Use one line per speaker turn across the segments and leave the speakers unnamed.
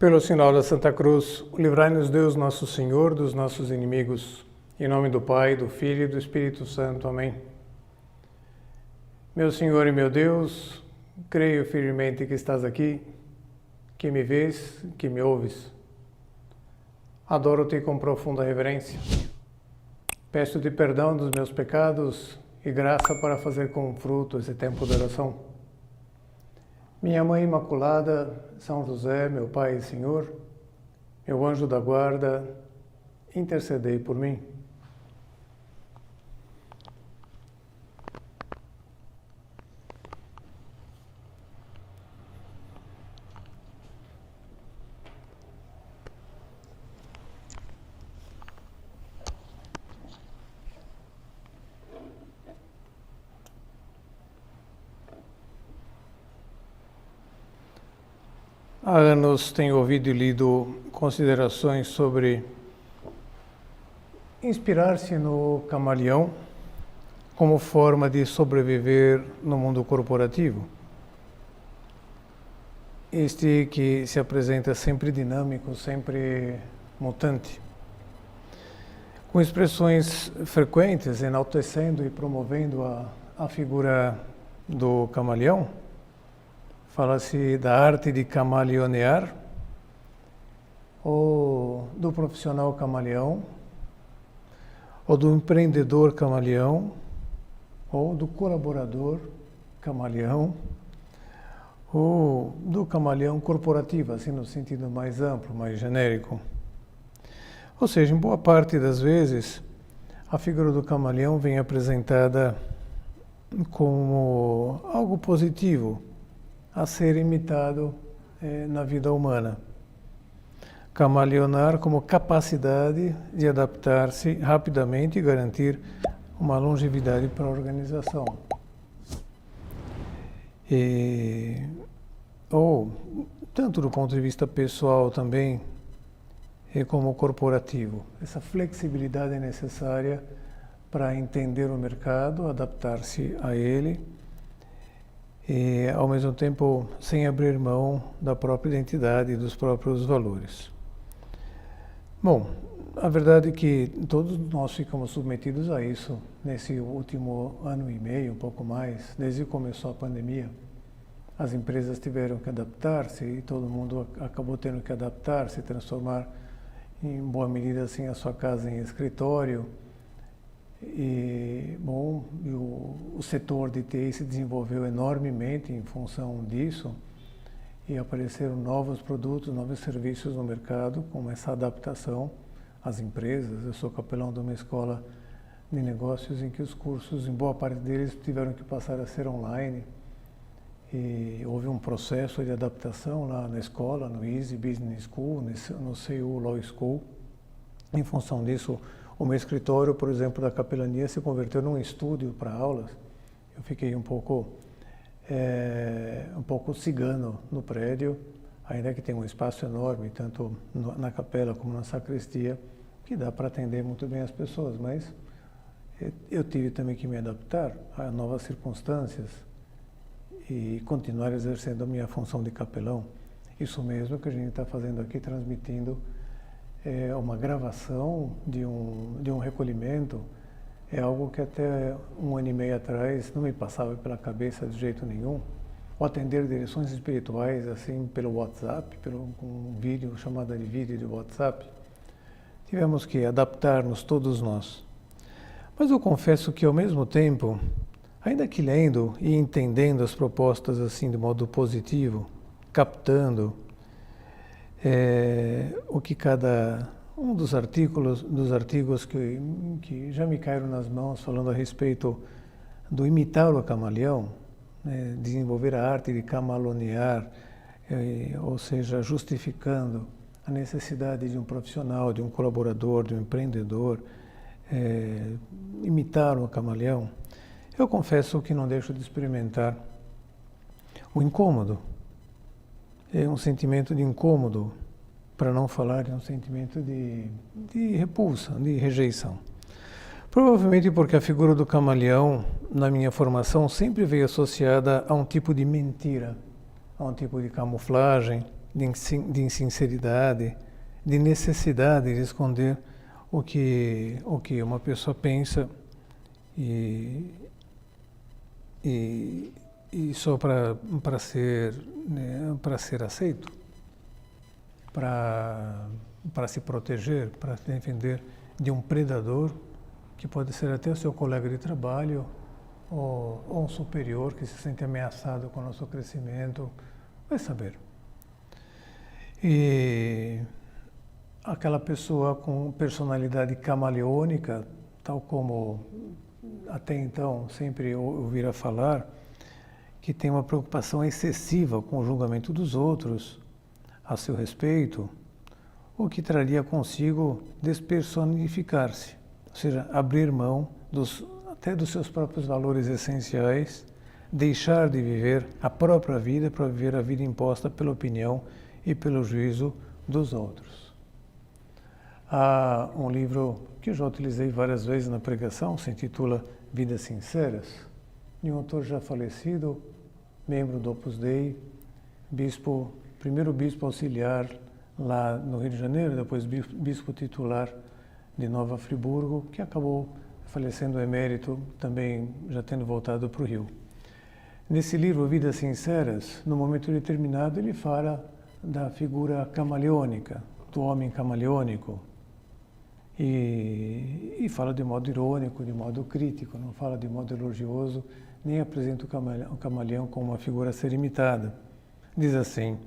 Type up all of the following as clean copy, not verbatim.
Pelo sinal da Santa Cruz, livrai-nos Deus nosso Senhor dos nossos inimigos. Em nome do Pai, do Filho e do Espírito Santo. Amém. Meu Senhor e meu Deus, creio firmemente que estás aqui, que me vês, que me ouves. Adoro-te com profunda reverência. Peço-te perdão dos meus pecados e graça para fazer com fruto esse tempo de oração. Minha Mãe Imaculada, São José, meu Pai e Senhor, meu anjo da guarda, intercedei por mim. Há anos tenho ouvido e lido considerações sobre inspirar-se no camaleão como forma de sobreviver no mundo corporativo. Este que se apresenta sempre dinâmico, sempre mutante, com expressões frequentes enaltecendo e promovendo a figura do camaleão. Fala-se da arte de camaleonear, ou do profissional camaleão, ou do empreendedor camaleão, ou do colaborador camaleão, ou do camaleão corporativo, assim no sentido mais amplo, mais genérico. Ou seja, em boa parte das vezes, a figura do camaleão vem apresentada como algo positivo, a ser imitado na vida humana. Camaleonar como capacidade de adaptar-se rapidamente e garantir uma longevidade para a organização. Ou, tanto do ponto de vista pessoal também, como corporativo. Essa flexibilidade é necessária para entender o mercado, adaptar-se a ele, e, ao mesmo tempo, sem abrir mão da própria identidade e dos próprios valores. Bom, a verdade é que todos nós ficamos submetidos a isso nesse último ano e meio, um pouco mais, desde que começou a pandemia. As empresas tiveram que adaptar-se e todo mundo acabou tendo que adaptar-se, transformar em boa medida assim a sua casa em escritório. E, bom, o setor de TI se desenvolveu enormemente em função disso e apareceram novos produtos, novos serviços no mercado com essa adaptação às empresas. Eu sou capelão de uma escola de negócios em que os cursos, em boa parte deles, tiveram que passar a ser online e houve um processo de adaptação lá na escola, no Easy Business School, no CU Law School. Em função disso, o meu escritório, por exemplo, da capelania se converteu num estúdio para aulas. Eu fiquei um pouco cigano no prédio, ainda que tenha um espaço enorme, tanto na capela como na sacristia, que dá para atender muito bem as pessoas, mas eu tive também que me adaptar a novas circunstâncias e continuar exercendo a minha função de capelão. Isso mesmo que a gente está fazendo aqui, transmitindo uma gravação de um recolhimento, é algo que até um ano e meio atrás não me passava pela cabeça de jeito nenhum. Ou atender direções espirituais assim pelo WhatsApp, com um vídeo, chamada de vídeo de WhatsApp. Tivemos que adaptar-nos todos nós. Mas eu confesso que ao mesmo tempo, ainda que lendo e entendendo as propostas assim de modo positivo, captando o que cada um dos artigos que já me caíram nas mãos falando a respeito do imitar o camaleão, desenvolver a arte de camaleonear, ou seja, justificando a necessidade de um profissional, de um colaborador, de um empreendedor, imitar o camaleão. Eu confesso que não deixo de experimentar o incômodo. É um sentimento de incômodo, para não falar de um sentimento de repulsa, de rejeição. Provavelmente porque a figura do camaleão, na minha formação, sempre veio associada a um tipo de mentira, a um tipo de camuflagem, de insinceridade, de necessidade de esconder o que uma pessoa pensa e só para ser, né, para ser aceito, para se proteger, para se defender de um predador que pode ser até o seu colega de trabalho ou um superior que se sente ameaçado com o nosso crescimento, vai saber. E aquela pessoa com personalidade camaleônica, tal como até então sempre ouvira falar, que tem uma preocupação excessiva com o julgamento dos outros a seu respeito, o que traria consigo despersonificar-se, ou seja, abrir mão até dos seus próprios valores essenciais, deixar de viver a própria vida para viver a vida imposta pela opinião e pelo juízo dos outros. Há um livro que eu já utilizei várias vezes na pregação, se intitula Vidas Sinceras, de um autor já falecido, membro do Opus Dei, primeiro bispo auxiliar lá no Rio de Janeiro, depois bispo titular de Nova Friburgo, que acabou falecendo emérito, também já tendo voltado para o Rio. Nesse livro, Vidas Sinceras, no momento determinado, ele fala da figura camaleônica, do homem camaleônico, e fala de modo irônico, de modo crítico, não fala de modo elogioso, nem apresenta o camaleão como uma figura a ser imitada. Diz assim: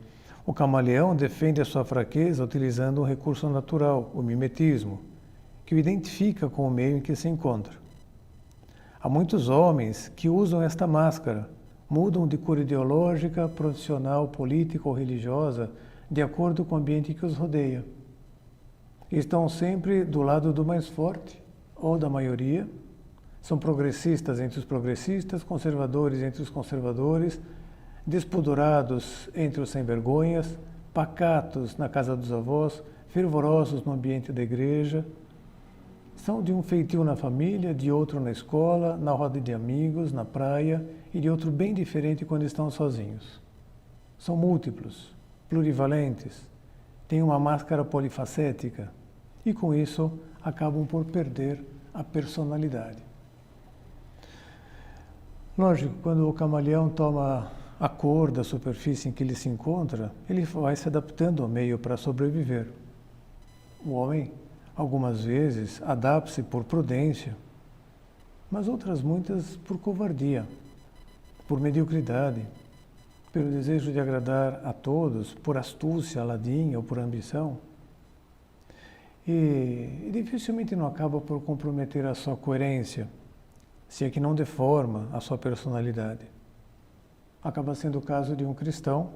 o camaleão defende a sua fraqueza utilizando um recurso natural, o mimetismo, que o identifica com o meio em que se encontra. Há muitos homens que usam esta máscara, mudam de cor ideológica, profissional, política ou religiosa, de acordo com o ambiente que os rodeia. Estão sempre do lado do mais forte, ou da maioria, são progressistas entre os progressistas, conservadores entre os conservadores, despudorados entre os sem-vergonhas, pacatos na casa dos avós, fervorosos no ambiente da igreja. São de um feitio na família, de outro na escola, na roda de amigos, na praia, e de outro bem diferente quando estão sozinhos. São múltiplos, plurivalentes, têm uma máscara polifacética e, com isso, acabam por perder a personalidade. Lógico, quando o camaleão toma a cor da superfície em que ele se encontra, ele vai se adaptando ao meio para sobreviver. O homem, algumas vezes, adapta-se por prudência, mas outras muitas por covardia, por mediocridade, pelo desejo de agradar a todos, por astúcia, ladinha ou por ambição. E dificilmente não acaba por comprometer a sua coerência, se é que não deforma a sua personalidade. Acaba sendo o caso de um cristão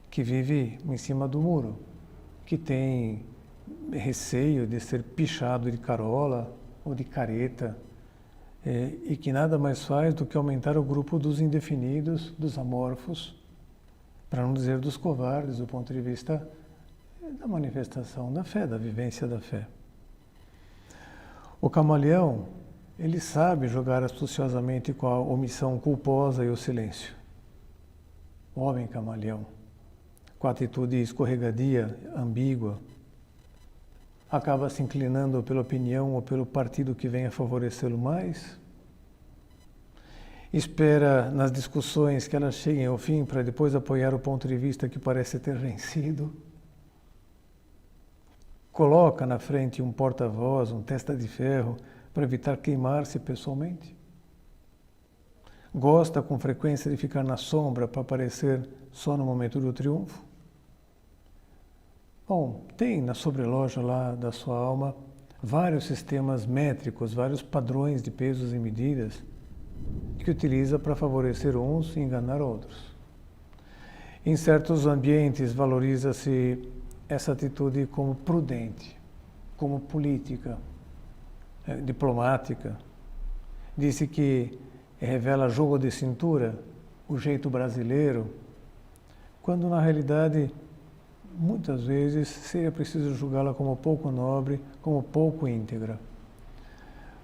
que vive em cima do muro, que tem receio de ser pichado de carola ou de careta, e que nada mais faz do que aumentar o grupo dos indefinidos, dos amorfos, para não dizer dos covardes, do ponto de vista da manifestação da fé, da vivência da fé. O camaleão, ele sabe jogar astuciosamente com a omissão culposa e o silêncio. O homem camaleão, com a atitude escorregadia, ambígua, acaba se inclinando pela opinião ou pelo partido que venha favorecê-lo mais, espera nas discussões que elas cheguem ao fim para depois apoiar o ponto de vista que parece ter vencido, coloca na frente um porta-voz, um testa de ferro, para evitar queimar-se pessoalmente. Gosta com frequência de ficar na sombra para aparecer só no momento do triunfo. Bom, tem na sobreloja lá da sua alma vários sistemas métricos, vários padrões de pesos e medidas que utiliza para favorecer uns e enganar outros. Em certos ambientes valoriza-se essa atitude como prudente, como política, diplomática. Disse que revela jogo de cintura, o jeito brasileiro, quando na realidade muitas vezes seria preciso julgá-la como pouco nobre, como pouco íntegra.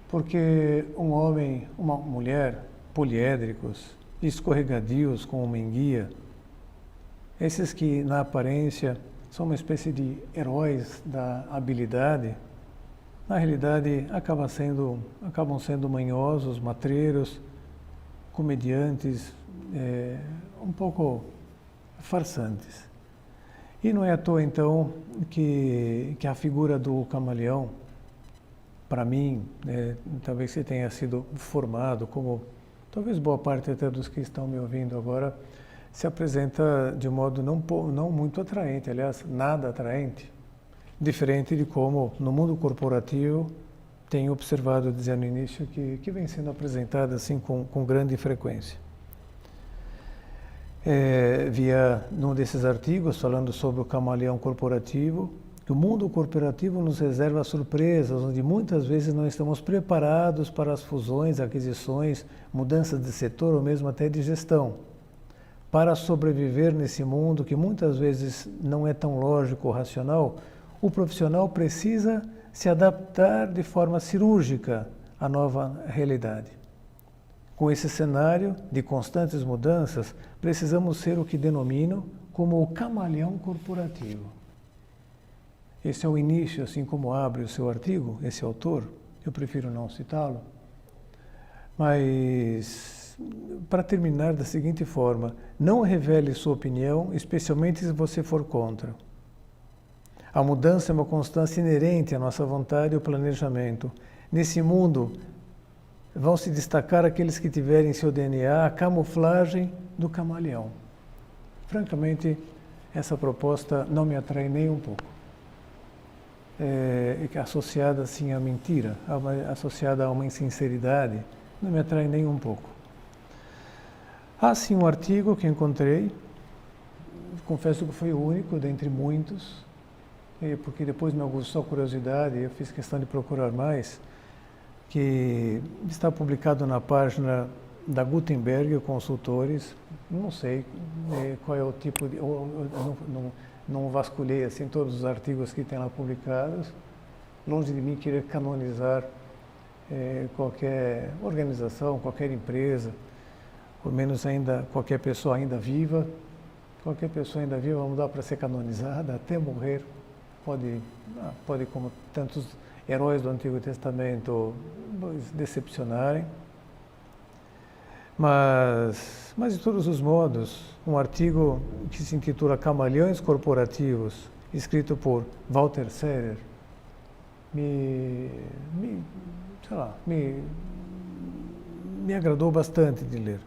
Porque um homem, uma mulher, poliédricos, escorregadios como uma enguia, esses que na aparência são uma espécie de heróis da habilidade, na realidade acabam sendo manhosos, matreiros, comediantes, um pouco farsantes. E não é à toa, então, que a figura do camaleão, para mim, talvez você tenha sido formado, como talvez boa parte até dos que estão me ouvindo agora, se apresenta de um modo não muito atraente, aliás, nada atraente, diferente de como no mundo corporativo tenho observado desde o início que vem sendo apresentado assim com grande frequência. Via num desses artigos falando sobre o camaleão corporativo, que o mundo corporativo nos reserva surpresas, onde muitas vezes não estamos preparados para as fusões, aquisições, mudanças de setor ou mesmo até de gestão. Para sobreviver nesse mundo que muitas vezes não é tão lógico ou racional, o profissional precisa se adaptar de forma cirúrgica à nova realidade. Com esse cenário de constantes mudanças, precisamos ser o que denomino como o camaleão corporativo. Esse é o início, assim como abre o seu artigo, esse autor, eu prefiro não citá-lo, mas para terminar da seguinte forma, não revele sua opinião, especialmente se você for contra. A mudança é uma constância inerente à nossa vontade e ao planejamento. Nesse mundo, vão se destacar aqueles que tiverem em seu DNA a camuflagem do camaleão. Francamente, essa proposta não me atrai nem um pouco. Associada assim à mentira, associada a uma insinceridade, não me atrai nem um pouco. Há sim um artigo que encontrei, confesso que foi o único dentre muitos, porque depois me aguçou a curiosidade e eu fiz questão de procurar mais, que está publicado na página da Gutenberg Consultores. Não sei qual é o tipo de... não vasculhei assim todos os artigos que tem lá publicados. Longe de mim querer canonizar qualquer organização, qualquer empresa, ou menos ainda qualquer pessoa ainda viva. Qualquer pessoa ainda viva vamos dar para ser canonizada até morrer. Pode como tantos heróis do Antigo Testamento decepcionarem. Mas de todos os modos, um artigo que se intitula Camaleões Corporativos, escrito por Walter Serrer, me agradou bastante de ler.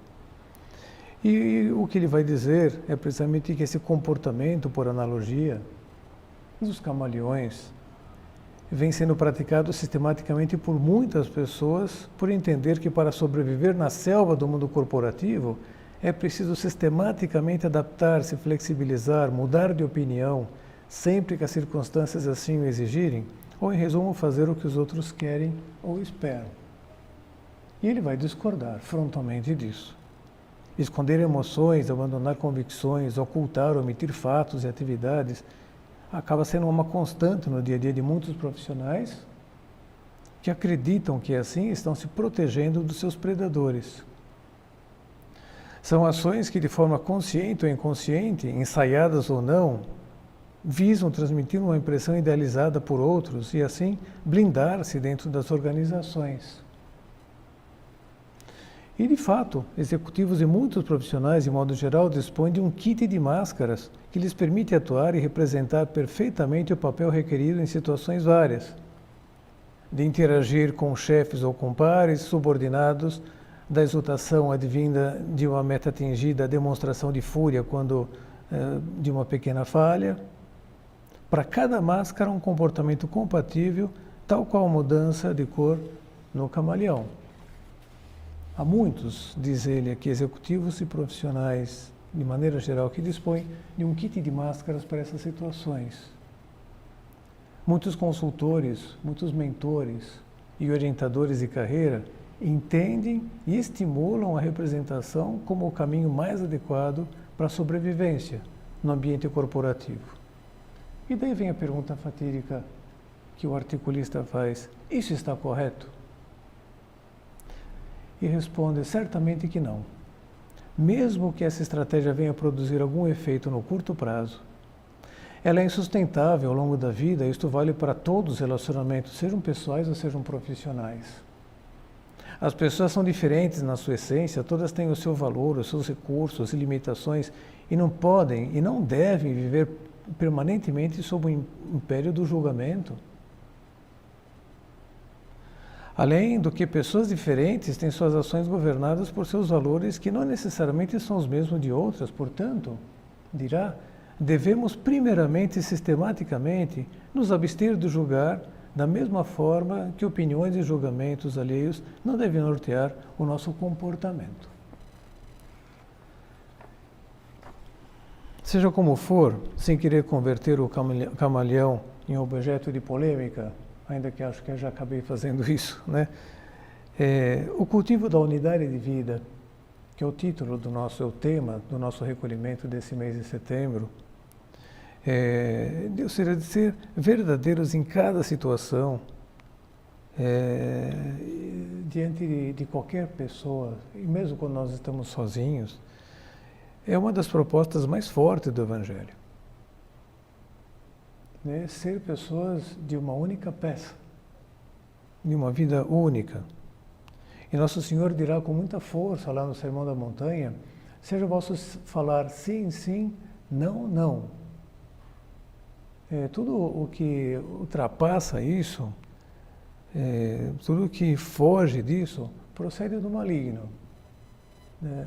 E o que ele vai dizer é precisamente que esse comportamento, por analogia, dos camaleões, vem sendo praticado sistematicamente por muitas pessoas, por entender que para sobreviver na selva do mundo corporativo é preciso sistematicamente adaptar-se, flexibilizar, mudar de opinião, sempre que as circunstâncias assim o exigirem, ou em resumo fazer o que os outros querem ou esperam. E ele vai discordar frontalmente disso. Esconder emoções, abandonar convicções, ocultar, omitir fatos e atividades acaba sendo uma constante no dia a dia de muitos profissionais que acreditam que assim estão se protegendo dos seus predadores. São ações que de forma consciente ou inconsciente, ensaiadas ou não, visam transmitir uma impressão idealizada por outros e assim blindar-se dentro das organizações. E, de fato, executivos e muitos profissionais, de modo geral, dispõem de um kit de máscaras que lhes permite atuar e representar perfeitamente o papel requerido em situações várias, de interagir com chefes ou com pares, subordinados, da exultação advinda de uma meta atingida, a demonstração de fúria quando de uma pequena falha. Para cada máscara, um comportamento compatível, tal qual a mudança de cor no camaleão. Há muitos, diz ele aqui, executivos e profissionais, de maneira geral, que dispõem de um kit de máscaras para essas situações. Muitos consultores, muitos mentores e orientadores de carreira entendem e estimulam a representação como o caminho mais adequado para a sobrevivência no ambiente corporativo. E daí vem a pergunta fatídica que o articulista faz: isso está correto? E responde certamente que não. mesmo que essa estratégia venha produzir algum efeito no curto prazo, ela é insustentável ao longo da vida. Isto vale para todos os relacionamentos, sejam pessoais ou sejam profissionais. As pessoas são diferentes na sua essência, todas têm o seu valor, os seus recursos e limitações, e não podem e não devem viver permanentemente sob o império do julgamento. Além do que, pessoas diferentes têm suas ações governadas por seus valores que não necessariamente são os mesmos de outras. Portanto, dirá, devemos primeiramente e sistematicamente nos abster de julgar, da mesma forma que opiniões e julgamentos alheios não devem nortear o nosso comportamento. Seja como for, sem querer converter o camaleão em objeto de polêmica, ainda que acho que eu já acabei fazendo isso, né? O cultivo da unidade de vida, que é o título do nosso, é o tema do nosso recolhimento desse mês de setembro, Deus seria de ser verdadeiros em cada situação, diante de qualquer pessoa, e mesmo quando nós estamos sozinhos, é uma das propostas mais fortes do Evangelho. Ser pessoas de uma única peça, de uma vida única. E Nosso Senhor dirá com muita força lá no Sermão da Montanha, seja vosso falar sim, sim, não, não. Tudo o que ultrapassa isso, tudo o que foge disso, procede do maligno.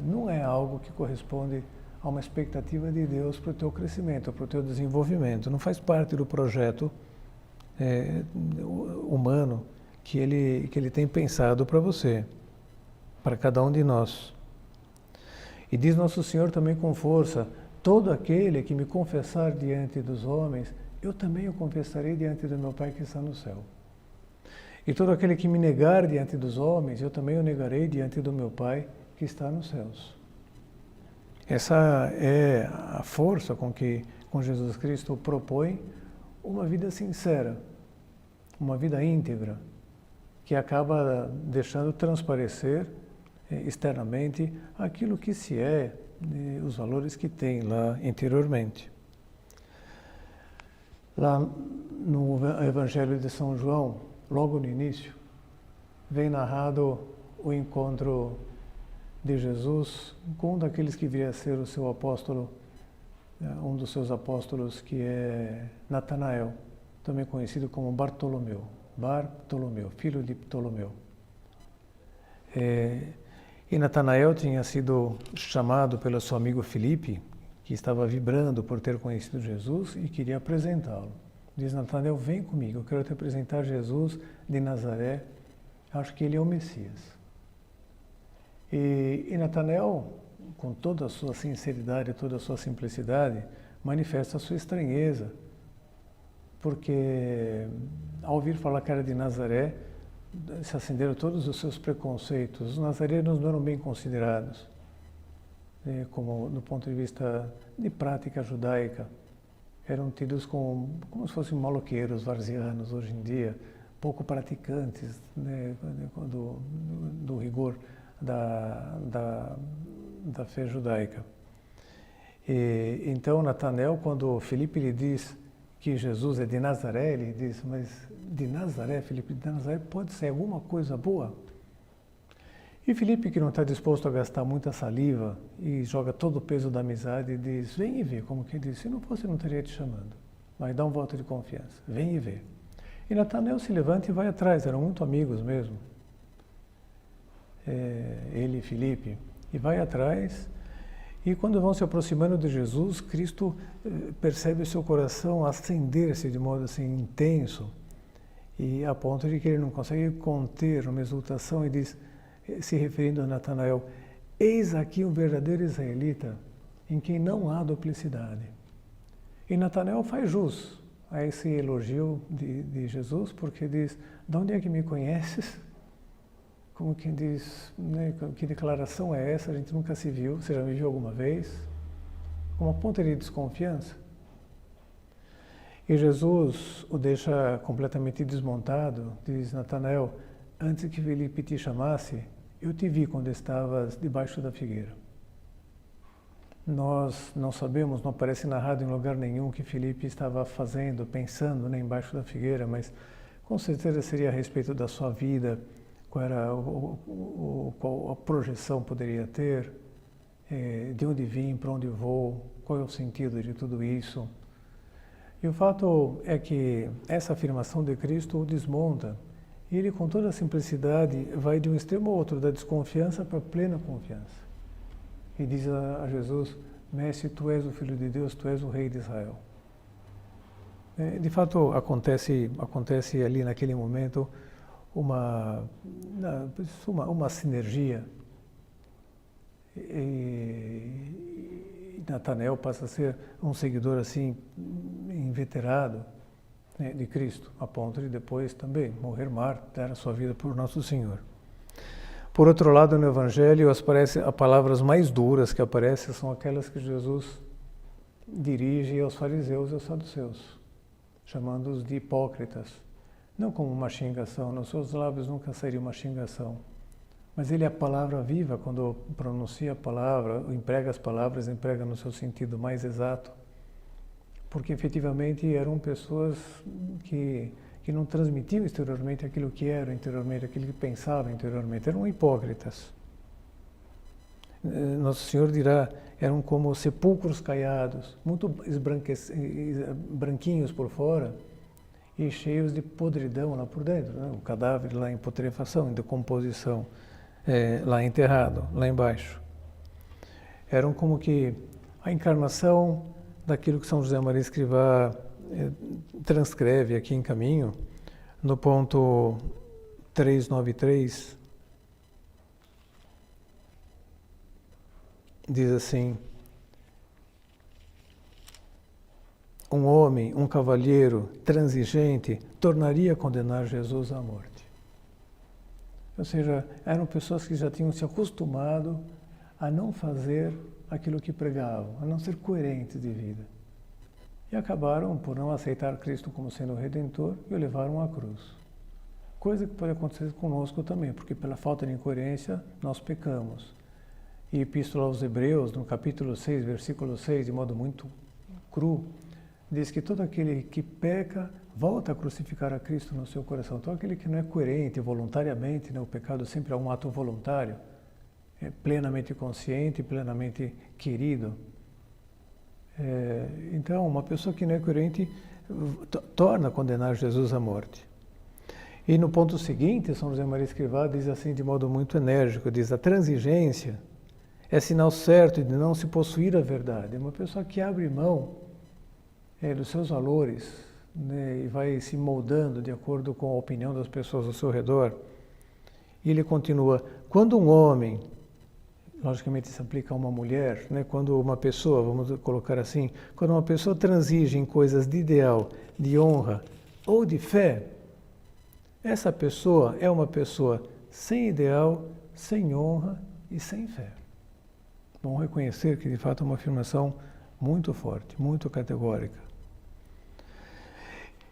Não é algo que corresponde a uma expectativa de Deus para o teu crescimento, para o teu desenvolvimento. Não faz parte do projeto humano que ele tem pensado para você, para cada um de nós. E diz Nosso Senhor também com força, todo aquele que me confessar diante dos homens, eu também o confessarei diante do meu Pai que está no céu. E todo aquele que me negar diante dos homens, eu também o negarei diante do meu Pai que está nos céus. Essa é a força com que Jesus Cristo propõe uma vida sincera, uma vida íntegra, que acaba deixando transparecer externamente aquilo que se é, os valores que tem lá interiormente. Lá no Evangelho de São João, logo no início, vem narrado o encontro de Jesus com um daqueles que viria a ser o seu apóstolo, um dos seus apóstolos, que é Natanael, também conhecido como Bartolomeu, filho de Ptolomeu. E Natanael tinha sido chamado pelo seu amigo Filipe, que estava vibrando por ter conhecido Jesus e queria apresentá-lo. Diz Natanael, vem comigo, eu quero te apresentar Jesus de Nazaré, acho que ele é o Messias. E Natanael, com toda a sua sinceridade, toda a sua simplicidade, manifesta a sua estranheza, porque ao ouvir falar que era de Nazaré, se acenderam todos os seus preconceitos. Os nazarenos não eram bem considerados, como do ponto de vista de prática judaica. Eram tidos como se fossem maloqueiros, varzianos, hoje em dia, pouco praticantes, do rigor da fé judaica. E então Natanael, quando Filipe lhe diz que Jesus é de Nazaré, ele diz, mas de Nazaré, Filipe, de Nazaré pode ser alguma coisa boa? E Filipe, que não está disposto a gastar muita saliva e joga todo o peso da amizade, diz, vem e vê, como quem diz, se não fosse, eu não teria te chamando. Mas dá um voto de confiança, vem e vê. E Natanael se levanta e vai atrás, eram muito amigos mesmo. Ele e Filipe, e vai atrás, e quando vão se aproximando de Jesus, Cristo percebe o seu coração acender-se de modo assim intenso, e a ponto de que ele não consegue conter uma exultação e diz, se referindo a Natanael, eis aqui um verdadeiro israelita, em quem não há duplicidade. E Natanael faz jus a esse elogio de Jesus, porque diz, de onde é que me conheces? Como quem diz, né, que declaração é essa? A gente nunca se viu, você já me viu alguma vez? Uma ponta de desconfiança. E Jesus o deixa completamente desmontado, diz Natanael, antes que Filipe te chamasse, eu te vi quando estavas debaixo da figueira. Nós não sabemos, não aparece narrado em lugar nenhum que Filipe estava fazendo, pensando, né, embaixo da figueira, mas com certeza seria a respeito da sua vida, qual era qual a projeção poderia ter, de onde vim, para onde vou, qual é o sentido de tudo isso. E o fato é que essa afirmação de Cristo o desmonta. E ele, com toda a simplicidade, vai de um extremo ao outro, da desconfiança para a plena confiança. E diz a Jesus: Mestre, tu és o Filho de Deus, tu és o Rei de Israel. De fato, acontece ali naquele momento uma sinergia. E Natanael passa a ser um seguidor assim inveterado, né, de Cristo, a ponto de depois também morrer mártir, dar a sua vida por Nosso Senhor. Por outro lado, no Evangelho, as palavras mais duras que aparecem são aquelas que Jesus dirige aos fariseus e aos saduceus, chamando-os de hipócritas. Não como uma xingação, nos seus lábios nunca seria uma xingação, mas ele é a palavra viva. Quando pronuncia a palavra, emprega as palavras, emprega no seu sentido mais exato, porque efetivamente eram pessoas que não transmitiam exteriormente aquilo que eram interiormente, aquilo que pensavam interiormente, eram hipócritas. Nosso Senhor dirá, eram como sepulcros caiados, muito branquinhos por fora e cheios de podridão lá por dentro, né? O cadáver lá em putrefação, em decomposição, lá enterrado, lá embaixo. Eram como que a encarnação daquilo que São José Maria Escrivá transcreve aqui em Caminho, no ponto 393, diz assim: um homem, um cavalheiro transigente, tornaria a condenar Jesus à morte. Ou seja, eram pessoas que já tinham se acostumado a não fazer aquilo que pregavam, a não ser coerentes de vida. E acabaram por não aceitar Cristo como sendo o Redentor e o levaram à cruz. Coisa que pode acontecer conosco também, porque pela falta de incoerência nós pecamos. E Epístola aos Hebreus, no capítulo 6, versículo 6, de modo muito cru, diz que todo aquele que peca volta a crucificar a Cristo no seu coração. Então aquele que não é coerente voluntariamente, né, o pecado sempre é um ato voluntário, é plenamente consciente, plenamente querido. Então, uma pessoa que não é coerente torna a condenar Jesus à morte. E no ponto seguinte, São José Maria Escrivá diz assim de modo muito enérgico, diz: a transigência é sinal certo de não se possuir a verdade. É uma pessoa que abre mão dos seus valores, né, e vai se moldando de acordo com a opinião das pessoas ao seu redor. E ele continua: quando um homem, logicamente se aplica a uma mulher, né? Quando uma pessoa, vamos colocar assim, quando uma pessoa transige em coisas de ideal, de honra ou de fé, essa pessoa é uma pessoa sem ideal, sem honra e sem fé. Vamos reconhecer que de fato é uma afirmação muito forte, muito categórica.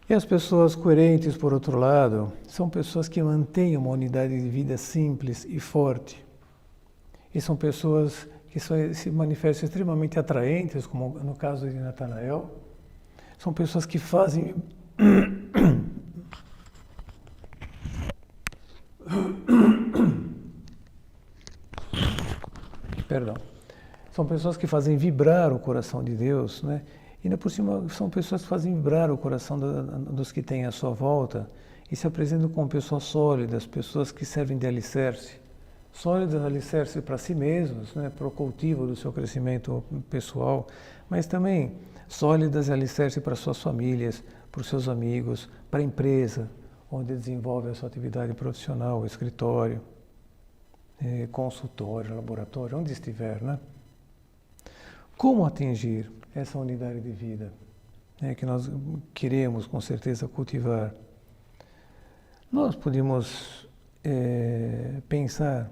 E as pessoas coerentes, por outro lado, são pessoas que mantêm uma unidade de vida simples e forte. E são pessoas que se manifestam extremamente atraentes, como no caso de Natanael. São pessoas que fazem... Perdão. São pessoas que fazem vibrar o coração de Deus, né? E ainda por cima são pessoas que fazem vibrar o coração dos que têm à sua volta e se apresentam como pessoas sólidas, pessoas que servem de alicerce. Sólidas alicerce para si mesmos, né, para o cultivo do seu crescimento pessoal, mas também sólidas alicerce para suas famílias, para os seus amigos, para a empresa, onde desenvolve a sua atividade profissional, escritório, consultório, laboratório, onde estiver, né? Como atingir essa unidade de vida, que nós queremos com certeza cultivar? Nós podemos pensar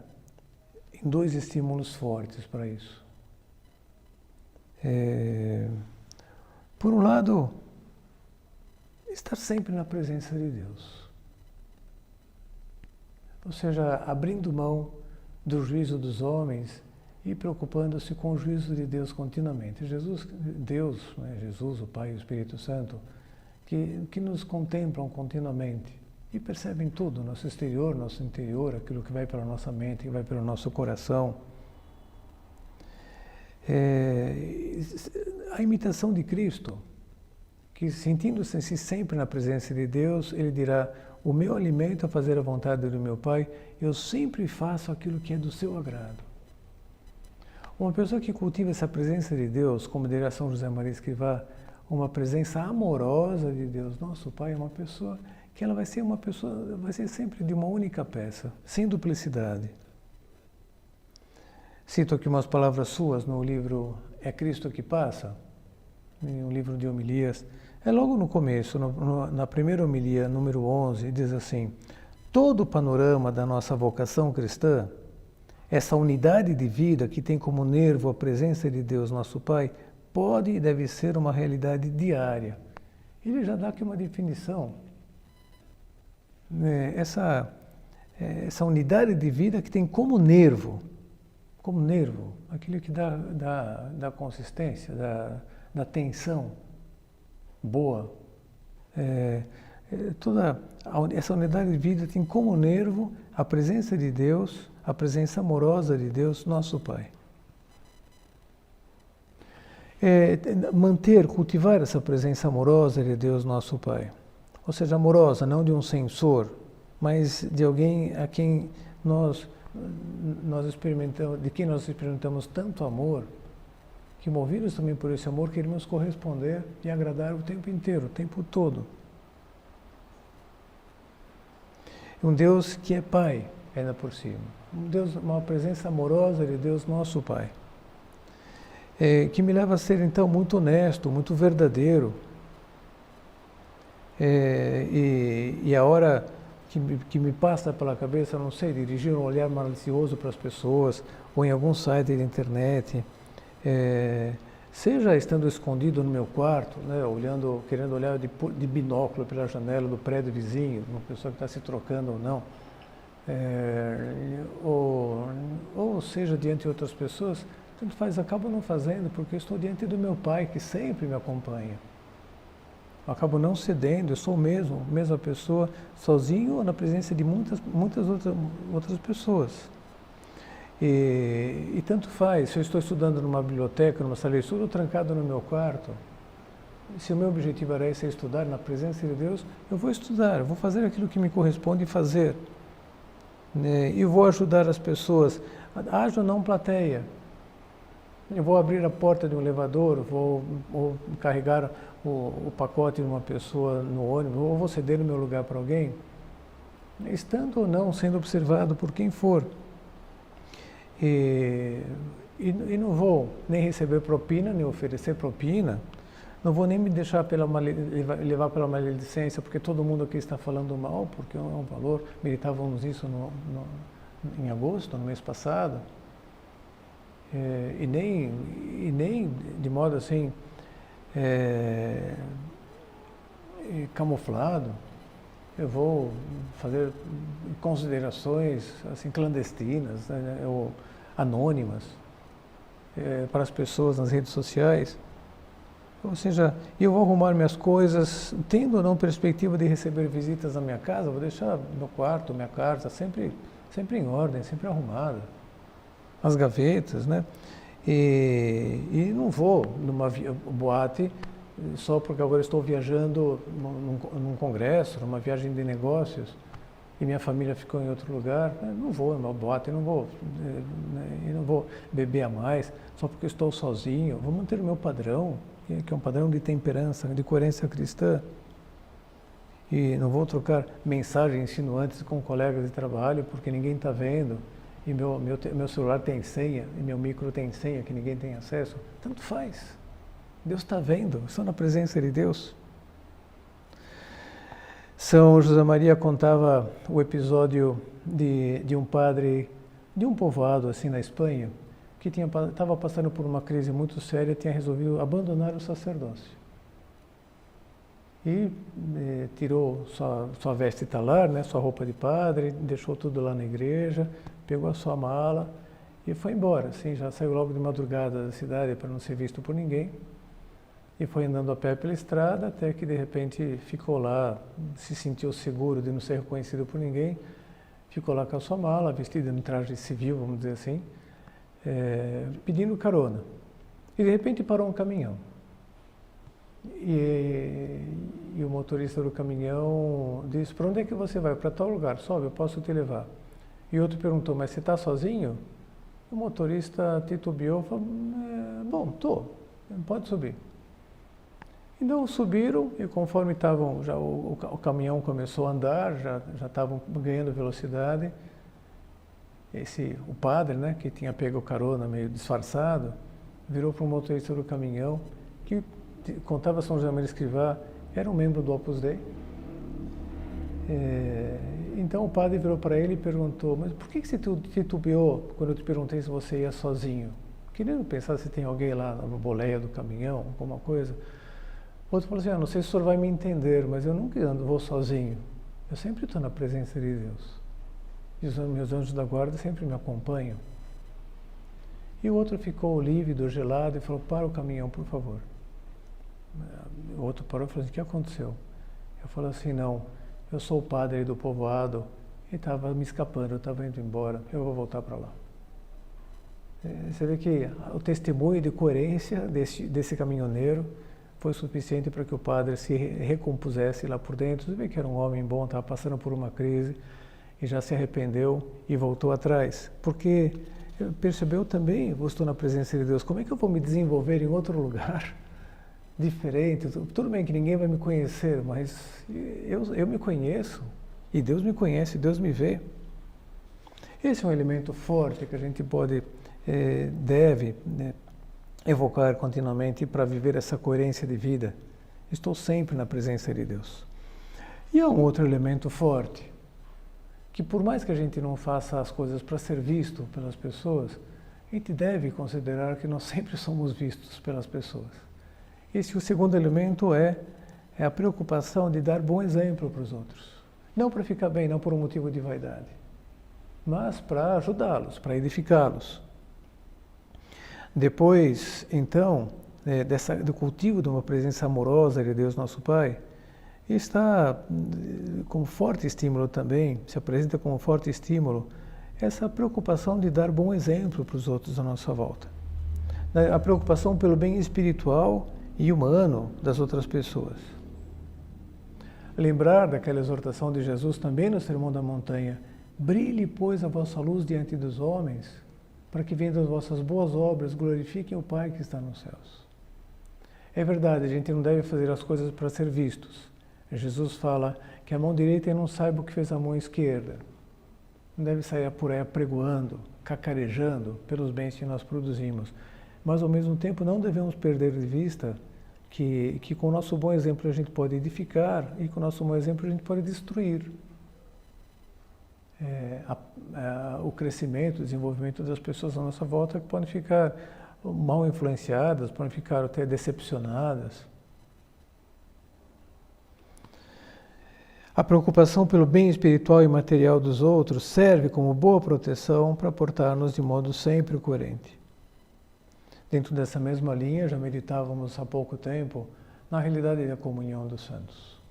em dois estímulos fortes para isso. Por um lado, estar sempre na presença de Deus. Ou seja, abrindo mão do juízo dos homens e preocupando-se com o juízo de Deus continuamente. Deus, né, Jesus, o Pai e o Espírito Santo, que nos contemplam continuamente e percebem tudo, nosso exterior, nosso interior, aquilo que vai pela nossa mente, que vai pelo nosso coração. A imitação de Cristo, que sentindo-se sempre na presença de Deus, ele dirá: o meu alimento é fazer a vontade do meu Pai, eu sempre faço aquilo que é do seu agrado. Uma pessoa que cultiva essa presença de Deus, como dirá São José Maria Escrivá, uma presença amorosa de Deus, nosso Pai, é uma pessoa que ela vai ser sempre de uma única peça, sem duplicidade. Cito aqui umas palavras suas no livro É Cristo que Passa, um livro de homilias. É logo no começo, na primeira homilia, número 11, diz assim: todo o panorama da nossa vocação cristã, essa unidade de vida que tem como nervo a presença de Deus, nosso Pai, pode e deve ser uma realidade diária. Ele já dá aqui uma definição. Essa unidade de vida que tem como nervo, aquilo que dá consistência, da tensão boa. Toda essa unidade de vida tem como nervo a presença de Deus, a presença amorosa de Deus, nosso Pai. Cultivar essa presença amorosa de Deus, nosso Pai. Ou seja, amorosa, não de um censor, mas de alguém a quem nós experimentamos tanto amor, que movidos também por esse amor, queremos corresponder e agradar o tempo inteiro, o tempo todo. Um Deus que é Pai, ainda por cima. Uma presença amorosa de Deus, nosso Pai. Que me leva a ser, então, muito honesto, muito verdadeiro. E a hora que me passa pela cabeça, não sei, dirigir um olhar malicioso para as pessoas, ou em algum site de internet, seja estando escondido no meu quarto, né, querendo olhar de binóculo pela janela do prédio vizinho, uma pessoa que está se trocando ou não, ou seja diante de outras pessoas, tanto faz, acabo não fazendo, porque eu estou diante do meu Pai, que sempre me acompanha. Eu acabo não cedendo, eu sou mesma pessoa, sozinho ou na presença de muitas outras pessoas. E tanto faz, se eu estou estudando numa biblioteca, numa sala de estudo, ou trancado no meu quarto, se o meu objetivo era esse, estudar na presença de Deus, eu vou estudar, eu vou fazer aquilo que me corresponde fazer. E vou ajudar as pessoas. Haja não plateia. Eu vou abrir a porta de um elevador, vou carregar o pacote de uma pessoa no ônibus, ou vou ceder o meu lugar para alguém, estando ou não sendo observado por quem for. E não vou nem receber propina, nem oferecer propina, não vou nem me deixar levar pela maledicência, porque todo mundo aqui está falando mal, porque é um valor. Meditávamos isso em agosto, no mês passado. E nem de modo assim camuflado, eu vou fazer considerações assim clandestinas, né, ou anônimas para as pessoas nas redes sociais. Ou seja, eu vou arrumar minhas coisas, tendo ou não perspectiva de receber visitas na minha casa, vou deixar meu quarto, minha casa sempre em ordem, sempre arrumada. As gavetas, né? E não vou numa boate só porque agora estou viajando num congresso, numa viagem de negócios, e minha família ficou em outro lugar. Não vou numa boate, não vou beber a mais só porque estou sozinho. Vou manter o meu padrão, que é um padrão de temperança, de coerência cristã. E não vou trocar mensagens insinuantes com colegas de trabalho porque ninguém está vendo. E meu celular tem senha, e meu micro tem senha, que ninguém tem acesso. Tanto faz. Deus está vendo, estou na presença de Deus. São José Maria contava o episódio de um padre de um povoado assim na Espanha, que estava passando por uma crise muito séria e tinha resolvido abandonar o sacerdócio. E tirou sua veste talar, né, sua roupa de padre, deixou tudo lá na igreja, pegou a sua mala E foi embora, assim, já saiu logo de madrugada da cidade para não ser visto por ninguém. E foi andando a pé pela estrada até que de repente ficou lá, se sentiu seguro de não ser reconhecido por ninguém. Ficou lá com a sua mala, vestida em traje civil, vamos dizer assim, pedindo carona. E de repente parou um caminhão. E o motorista do caminhão disse: para onde é que você vai? Para tal lugar, sobe, eu posso te levar. E outro perguntou: mas você está sozinho? O motorista titubeou e falou: bom, estou, pode subir. Então subiram e conforme estavam, já o caminhão começou a andar, já estavam ganhando velocidade. O padre, né, que tinha pego carona meio disfarçado, virou para o motorista do caminhão, que contava São José Maria Escrivá, era um membro do Opus Dei. Então o padre virou para ele e perguntou: mas por que você titubeou quando eu te perguntei se você ia sozinho? Querendo pensar se tem alguém lá na boleia do caminhão, alguma coisa. O outro falou assim: não sei se o senhor vai me entender, mas eu nunca vou sozinho. Eu sempre estou na presença de Deus. E os meus anjos da guarda sempre me acompanham. E o outro ficou lívido, gelado e falou: para o caminhão, por favor. O outro parou e falou assim: o que aconteceu? Eu falei assim: não, eu sou o padre aí do povoado e estava me escapando, eu estava indo embora, eu vou voltar para lá. Você vê que o testemunho de coerência desse caminhoneiro foi suficiente para que o padre se recompusesse lá por dentro. Você vê que era um homem bom, estava passando por uma crise e já se arrependeu e voltou atrás. Porque percebeu também: eu estou na presença de Deus, como é que eu vou me desenvolver em outro lugar? Diferente, tudo bem que ninguém vai me conhecer, mas eu me conheço e Deus me conhece, Deus me vê. Esse é um elemento forte que a gente deve evocar continuamente para viver essa coerência de vida. Estou sempre na presença de Deus. E há um outro elemento forte, que por mais que a gente não faça as coisas para ser visto pelas pessoas, a gente deve considerar que nós sempre somos vistos pelas pessoas. O segundo elemento é a preocupação de dar bom exemplo para os outros. Não para ficar bem, não por um motivo de vaidade, mas para ajudá-los, para edificá-los. Depois, então, do cultivo de uma presença amorosa de Deus nosso Pai, está como forte estímulo também, se apresenta como forte estímulo, essa preocupação de dar bom exemplo para os outros à nossa volta. A preocupação pelo bem espiritual e humano das outras pessoas. Lembrar daquela exortação de Jesus também no Sermão da Montanha: brilhe, pois, a vossa luz diante dos homens, para que vendo as vossas boas obras glorifiquem o Pai que está nos céus. É verdade, a gente não deve fazer as coisas para ser vistos. Jesus fala que a mão direita não saiba o que fez a mão esquerda. Não deve sair por aí apregoando, cacarejando pelos bens que nós produzimos. Mas, ao mesmo tempo, não devemos perder de vista que com o nosso bom exemplo a gente pode edificar e com o nosso bom exemplo a gente pode destruir. O crescimento, o desenvolvimento das pessoas à nossa volta que podem ficar mal influenciadas, podem ficar até decepcionadas. A preocupação pelo bem espiritual e material dos outros serve como boa proteção para portar-nos de modo sempre coerente. Dentro dessa mesma linha, já meditávamos há pouco tempo na realidade da comunhão dos santos,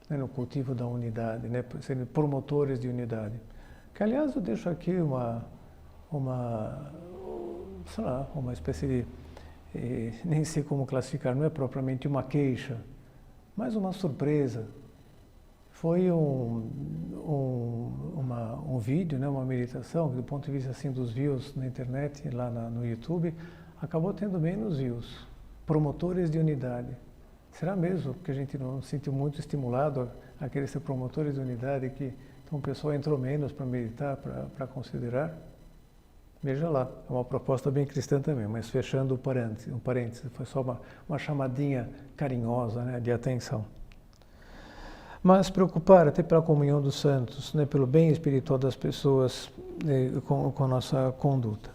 no cultivo da unidade, sendo promotores de unidade. Que, aliás, eu deixo aqui uma espécie de, nem sei como classificar, não é propriamente uma queixa, mas uma surpresa. Foi um vídeo, uma meditação, que do ponto de vista assim, dos views na internet, lá no YouTube, acabou tendo menos views. Promotores de unidade. Será mesmo que a gente não se sentiu muito estimulado a querer ser promotores de unidade, que então o pessoal entrou menos para meditar, para considerar? Veja lá, é uma proposta bem cristã também, mas fechando um parênteses, foi só uma chamadinha carinhosa, de atenção. Mas preocupar até pela comunhão dos santos, pelo bem espiritual das pessoas com a nossa conduta.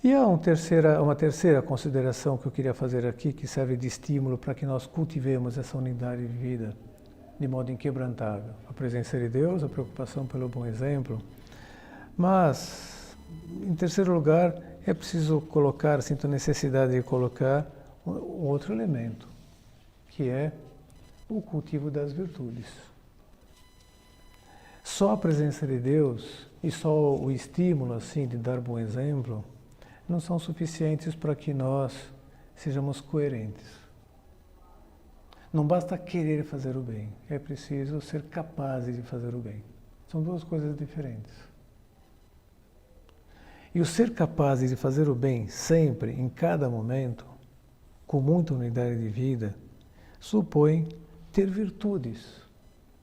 E há uma terceira consideração que eu queria fazer aqui, que serve de estímulo para que nós cultivemos essa unidade de vida de modo inquebrantável. A presença de Deus, a preocupação pelo bom exemplo, mas Em terceiro lugar, é preciso colocar, sinto a necessidade de colocar um outro elemento, que é o cultivo das virtudes. Só a presença de Deus e só o estímulo assim de dar bom exemplo não são suficientes para que nós sejamos coerentes. Não basta querer fazer o bem, é preciso ser capaz de fazer o bem. São duas coisas diferentes. E o ser capaz de fazer o bem sempre, em cada momento, com muita unidade de vida, supõe ter virtudes,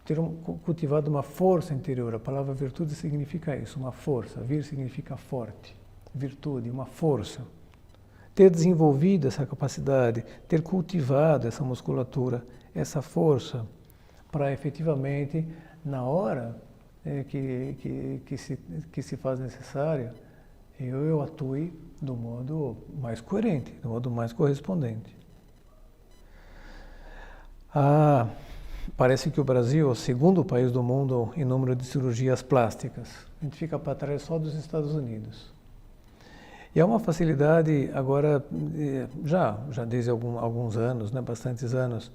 ter cultivado uma força interior. A palavra virtude significa isso, uma força. Vir significa forte, virtude, uma força. Ter desenvolvido essa capacidade, ter cultivado essa musculatura, essa força, para efetivamente, na hora que se faz necessária, eu atue do modo mais coerente, do modo mais correspondente. Parece que o Brasil é o segundo país do mundo em número de cirurgias plásticas. A gente fica para trás só dos Estados Unidos. E é uma facilidade agora, já desde alguns anos, né, bastantes anos,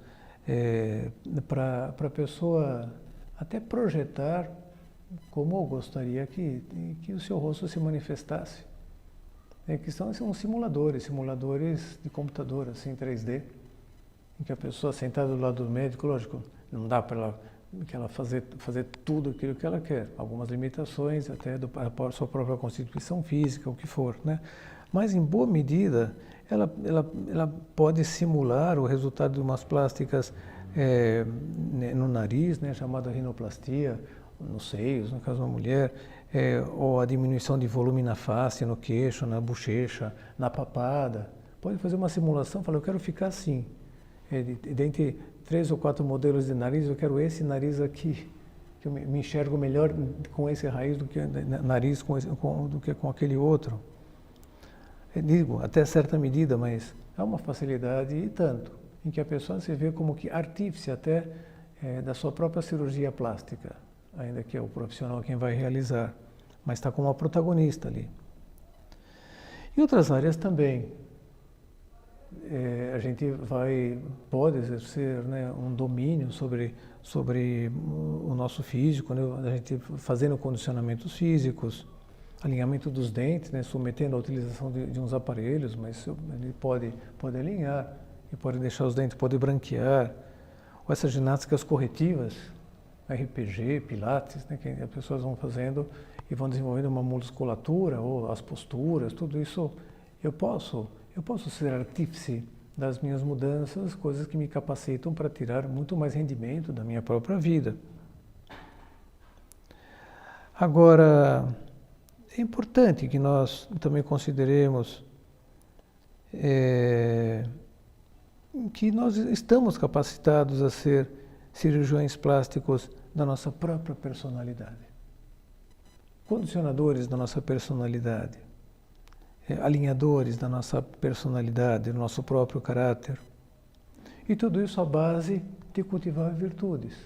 para a pessoa até projetar como gostaria que o seu rosto se manifestasse. Que são simuladores de computador, assim, 3D, em que a pessoa sentada do lado do médico, lógico, não dá para ela fazer tudo aquilo que ela quer. Algumas limitações, até da sua própria constituição física, o que for, né? Mas, em boa medida, ela pode simular o resultado de umas plásticas no nariz, né, chamada rinoplastia, nos seios, no caso de uma mulher, ou a diminuição de volume na face, no queixo, na bochecha, na papada. Pode fazer uma simulação, falar, eu quero ficar assim. Dentre 3 ou 4 modelos de nariz, eu quero esse nariz aqui, que eu me enxergo melhor com esse raiz do que nariz do que com aquele outro. Digo, até certa medida, mas é uma facilidade e tanto, em que a pessoa se vê como que artífice até da sua própria cirurgia plástica, ainda que é o profissional quem vai realizar, mas está como uma protagonista ali. Em outras áreas também, a gente pode exercer, né, um domínio sobre o nosso físico, né, a gente fazendo condicionamentos físicos, alinhamento dos dentes, né, submetendo a utilização de uns aparelhos, mas ele pode alinhar, e pode deixar os dentes, pode branquear, ou essas ginásticas corretivas, RPG, Pilates, né, que as pessoas vão fazendo e vão desenvolvendo uma musculatura, ou as posturas, tudo isso eu posso ser artífice das minhas mudanças, coisas que me capacitam para tirar muito mais rendimento da minha própria vida. Agora, é importante que nós também consideremos que nós estamos capacitados a ser cirurgiões plásticos da nossa própria personalidade, condicionadores da nossa personalidade, alinhadores da nossa personalidade, do nosso próprio caráter. E tudo isso à base de cultivar virtudes.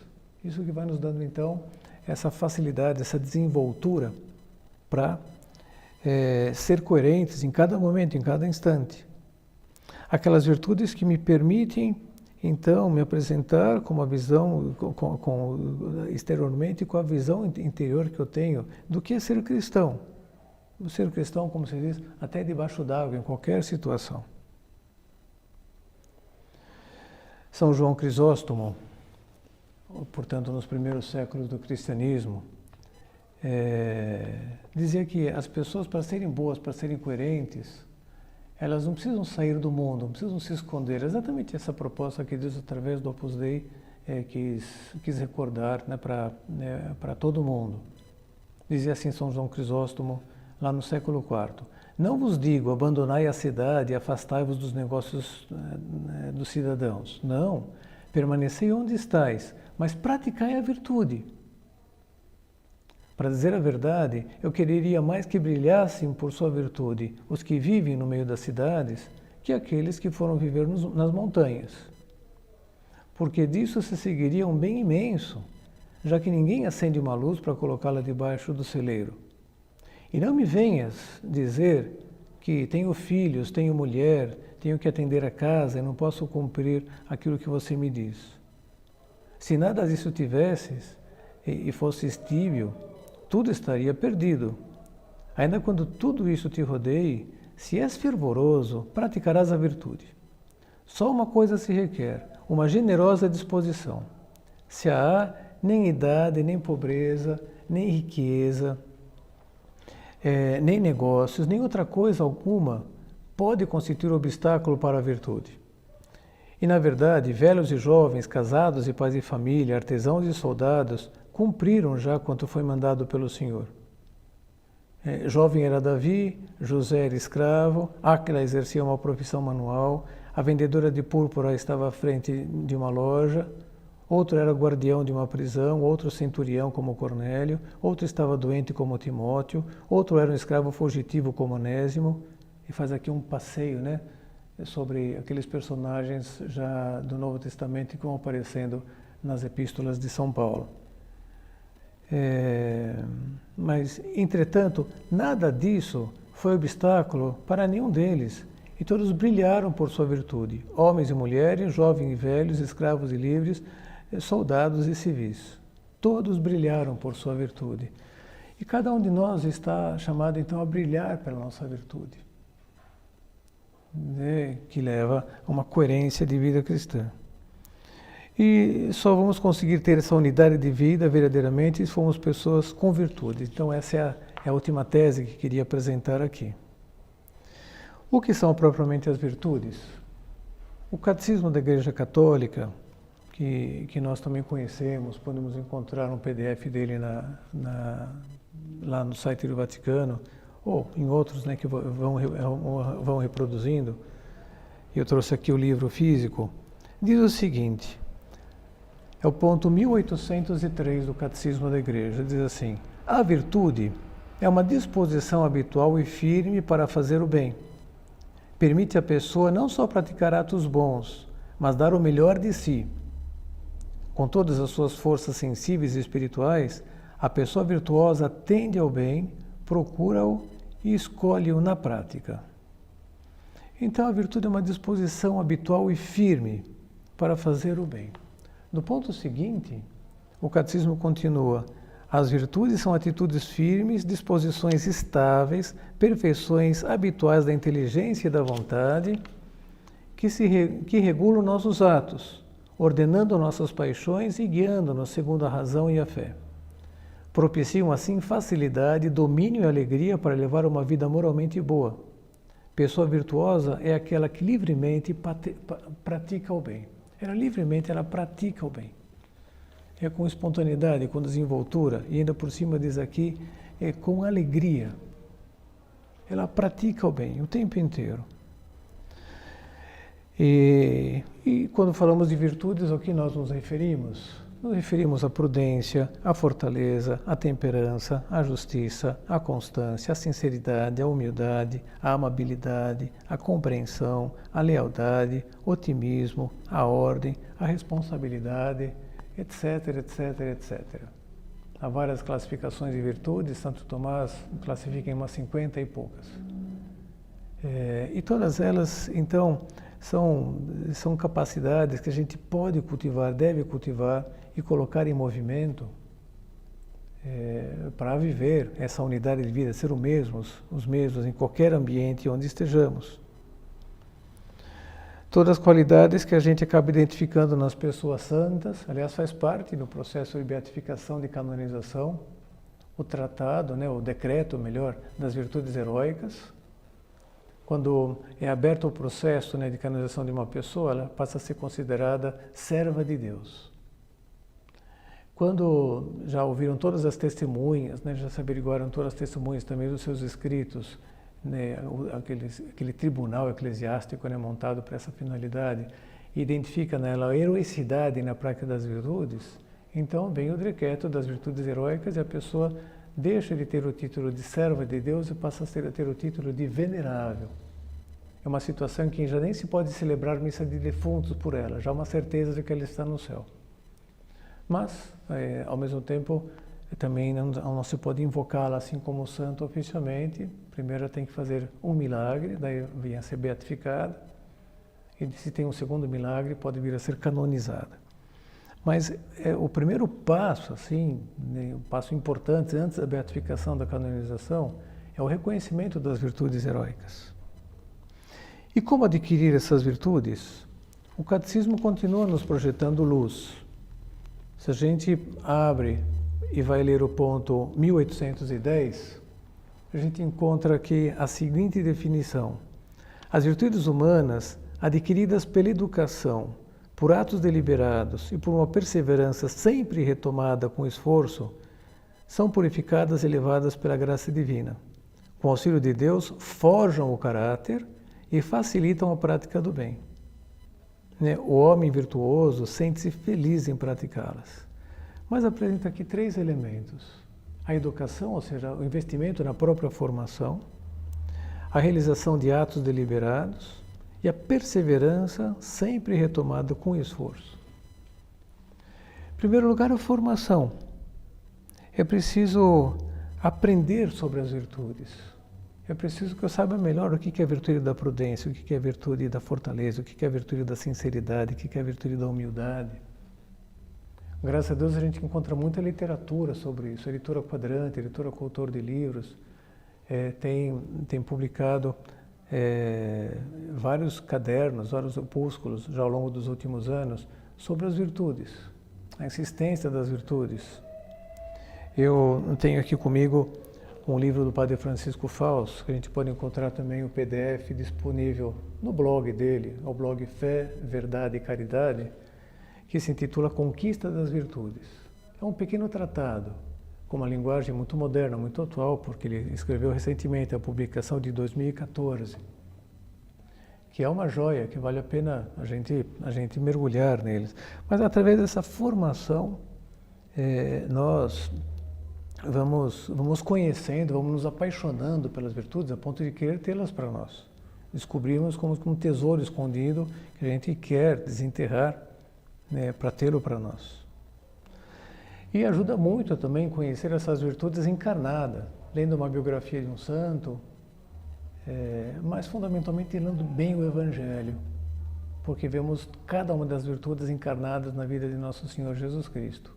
Isso que vai nos dando, então, essa facilidade, essa desenvoltura para ser coerentes em cada momento, em cada instante. Aquelas virtudes que me permitem, então, me apresentar com uma visão, exteriormente, com a visão interior que eu tenho do que é ser cristão. O ser cristão, como se diz, até debaixo d'água, em qualquer situação. São João Crisóstomo, portanto, nos primeiros séculos do cristianismo, dizia que as pessoas, para serem boas, para serem coerentes, elas não precisam sair do mundo, não precisam se esconder. Exatamente essa proposta que Deus, através do Opus Dei, quis recordar, né, para todo mundo. Dizia assim São João Crisóstomo, lá no século IV. Não vos digo, abandonai a cidade e afastai-vos dos negócios dos cidadãos. Não, permanecei onde estáis, mas praticai a virtude. Para dizer a verdade, eu quereria mais que brilhassem por sua virtude os que vivem no meio das cidades que aqueles que foram viver nas montanhas. Porque disso se seguiria um bem imenso, já que ninguém acende uma luz para colocá-la debaixo do celeiro. E não me venhas dizer que tenho filhos, tenho mulher, tenho que atender a casa e não posso cumprir aquilo que você me diz. Se nada disso tivesses e fosses tíbio, tudo estaria perdido. Ainda quando tudo isso te rodeie, se és fervoroso, praticarás a virtude. Só uma coisa se requer, uma generosa disposição. Se a há, nem idade, nem pobreza, nem riqueza, nem negócios, nem outra coisa alguma pode constituir obstáculo para a virtude. E, na verdade, velhos e jovens, casados e pais de família, artesãos e soldados, cumpriram já quanto foi mandado pelo Senhor. Jovem era Davi, José era escravo, Áquila exercia uma profissão manual, a vendedora de púrpura estava à frente de uma loja, outro era guardião de uma prisão, outro centurião como Cornélio, outro estava doente como Timóteo, outro era um escravo fugitivo como Onésimo, e faz aqui um passeio, né, sobre aqueles personagens já do Novo Testamento que vão aparecendo nas epístolas de São Paulo. Mas, entretanto, nada disso foi obstáculo para nenhum deles, e todos brilharam por sua virtude, homens e mulheres, jovens e velhos, escravos e livres, soldados e civis. Todos brilharam por sua virtude. E cada um de nós está chamado, então, a brilhar pela nossa virtude, que leva a uma coerência de vida cristã. E só vamos conseguir ter essa unidade de vida verdadeiramente se formos pessoas com virtude. Então essa é a última tese que queria apresentar aqui. O que são propriamente as virtudes? O Catecismo da Igreja Católica, que nós também conhecemos, podemos encontrar um PDF dele lá no site do Vaticano, ou em outros, né, que vão reproduzindo. Eu trouxe aqui o livro físico. Diz o seguinte, é o ponto 1803 do Catecismo da Igreja, diz assim: a virtude é uma disposição habitual e firme para fazer o bem. Permite à pessoa não só praticar atos bons, mas dar o melhor de si. Com todas as suas forças sensíveis e espirituais, a pessoa virtuosa tende ao bem, procura-o e escolhe-o na prática. Então a virtude é uma disposição habitual e firme para fazer o bem. No ponto seguinte, o Catecismo continua: as virtudes são atitudes firmes, disposições estáveis, perfeições habituais da inteligência e da vontade, que regulam nossos atos, ordenando nossas paixões e guiando-nos segundo a razão e a fé. Propiciam assim facilidade, domínio e alegria para levar uma vida moralmente boa. Pessoa virtuosa é aquela que livremente pratica o bem. Ela pratica o bem. É com espontaneidade, com desenvoltura, e ainda por cima diz aqui, é com alegria. Ela pratica o bem o tempo inteiro. E quando falamos de virtudes, ao que nós nos referimos? Nos referimos à prudência, à fortaleza, à temperança, à justiça, à constância, à sinceridade, à humildade, à amabilidade, à compreensão, à lealdade, otimismo, à ordem, à responsabilidade, etc, etc, etc. Há várias classificações de virtudes, Santo Tomás classifica em umas 50 e poucas. E todas elas, então, são capacidades que a gente pode cultivar, deve cultivar e colocar em movimento para viver essa unidade de vida, ser os mesmos em qualquer ambiente onde estejamos. Todas as qualidades que a gente acaba identificando nas pessoas santas, aliás, faz parte do processo de beatificação, de canonização, o tratado, né, o decreto, melhor, das virtudes heróicas. Quando é aberto o processo, né, de canonização de uma pessoa, ela passa a ser considerada serva de Deus. Quando já ouviram todas as testemunhas, né, já se averiguaram todas as testemunhas também dos seus escritos, né, aquele tribunal eclesiástico, né, montado para essa finalidade, identifica nela a heroicidade na prática das virtudes, então vem o decreto das virtudes heróicas e a pessoa deixa de ter o título de serva de Deus e passa a ter o título de venerável. É uma situação em que já nem se pode celebrar missa de defuntos por ela, já há uma certeza de que ela está no céu. Mas, ao mesmo tempo, também não se pode invocá-la assim como santo oficialmente. Primeiro tem que fazer um milagre, daí vem a ser beatificada. E se tem um segundo milagre, pode vir a ser canonizada. Mas o primeiro passo, assim, né, o passo importante antes da beatificação, da canonização, é o reconhecimento das virtudes heróicas. E como adquirir essas virtudes? O catecismo continua nos projetando luz. Se a gente abre e vai ler o ponto 1810, a gente encontra aqui a seguinte definição: as virtudes humanas adquiridas pela educação, por atos deliberados e por uma perseverança sempre retomada com esforço, são purificadas e elevadas pela graça divina. Com auxílio de Deus, forjam o caráter e facilitam a prática do bem. O homem virtuoso sente-se feliz em praticá-las. Mas apresenta aqui 3 elementos: a educação, ou seja, o investimento na própria formação, a realização de atos deliberados e a perseverança sempre retomada com esforço. Em primeiro lugar, a formação. É preciso aprender sobre as virtudes. É preciso que eu saiba melhor o que é a virtude da prudência, o que é a virtude da fortaleza, o que é a virtude da sinceridade, o que é a virtude da humildade. Graças a Deus a gente encontra muita literatura sobre isso, a editora Quadrante, a editora Coautor de Livros, tem publicado vários cadernos, vários opúsculos, já ao longo dos últimos anos, sobre as virtudes, a insistência das virtudes. Eu tenho aqui comigo um livro do Padre Francisco Faus, que a gente pode encontrar também o PDF disponível no blog dele, o blog Fé, Verdade e Caridade, que se intitula Conquista das Virtudes. É um pequeno tratado, com uma linguagem muito moderna, muito atual, porque ele escreveu recentemente a publicação de 2014, que é uma joia, que vale a pena a gente mergulhar neles. Mas através dessa formação, nós vamos conhecendo, vamos nos apaixonando pelas virtudes, a ponto de querer tê-las para nós. Descobrimos como um tesouro escondido que a gente quer desenterrar, para tê-lo para nós. E ajuda muito também conhecer essas virtudes encarnadas, lendo uma biografia de um santo, mas fundamentalmente lendo bem o Evangelho, porque vemos cada uma das virtudes encarnadas na vida de nosso Senhor Jesus Cristo.